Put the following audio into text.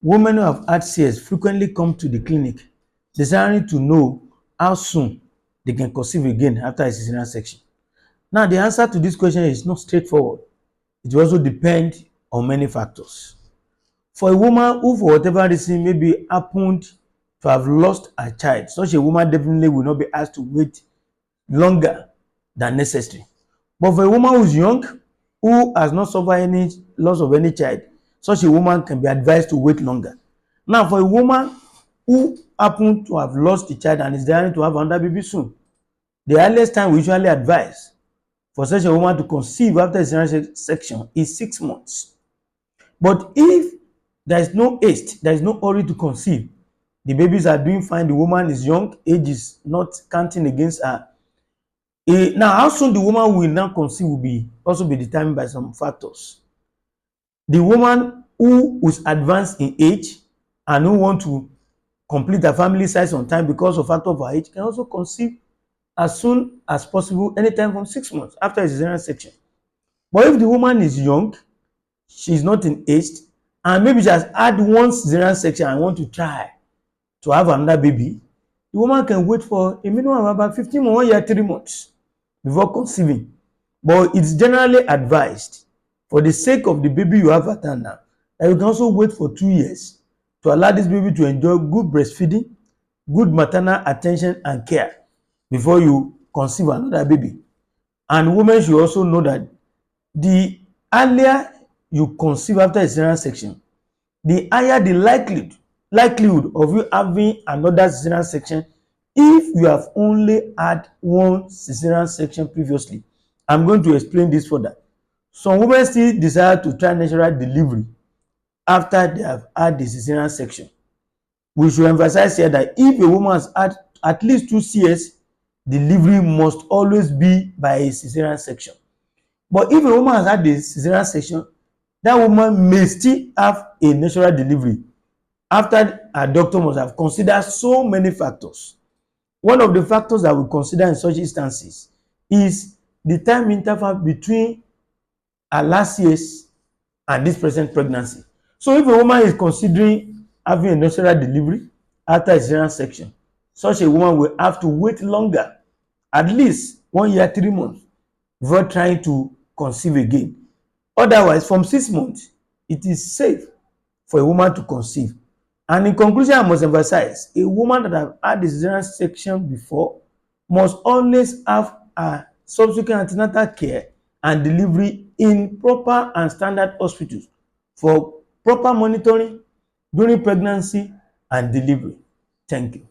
Women who have had CS frequently come to the clinic desiring to know how soon they can conceive again after a cesarean section. Now, the answer to this question is not straightforward. It will also depend on many factors. For a woman who, for whatever reason, maybe happened to have lost her child, such a woman definitely will not be asked to wait longer than necessary. But for a woman who is young, who has not suffered any loss of any child, such a woman can be advised to wait longer. Now, for a woman who happen to have lost the child and is desiring to have another baby soon, the earliest time we usually advise for such a woman to conceive after a cesarean section is 6 months. But if there is no haste, there is no hurry to conceive, the babies are doing fine, the woman is young, age is not counting against her. Now, how soon the woman will now conceive will also be determined by some factors. The woman who is advanced in age and who want to complete her family size on time because of factor of her age can also conceive as soon as possible, anytime from 6 months after a cesarean section. But if the woman is young, she is not in haste, and maybe she has had one cesarean section and want to try to have another baby, the woman can wait for a minimum of about 15 months, 1 year, 3 months before conceiving. But it's generally advised, for the sake of the baby you have at hand now, that you can also wait for 2 years to allow this baby to enjoy good breastfeeding, good maternal attention and care before you conceive another baby. And women should also know that the earlier you conceive after a cesarean section, the higher the likelihood of you having another cesarean section if you have only had one cesarean section previously. I'm going to explain this further. Some women still desire to try natural delivery after they have had the cesarean section. We should emphasize here that if a woman has had at least 2 CS, delivery must always be by a cesarean section. But if a woman has had the cesarean section, that woman may still have a natural delivery after her doctor must have considered so many factors. One of the factors that we consider in such instances is the time interval between her last CS and this present pregnancy. So if a woman is considering having a natural delivery after a cesarean section, such a woman will have to wait longer, at least 1 year, 3 months, before trying to conceive again. Otherwise, from 6 months, it is safe for a woman to conceive. And in conclusion, I must emphasize, a woman that have had the cesarean section before must always have a subsequent antenatal care and delivery in proper and standard hospitals for proper monitoring during pregnancy and delivery. Thank you.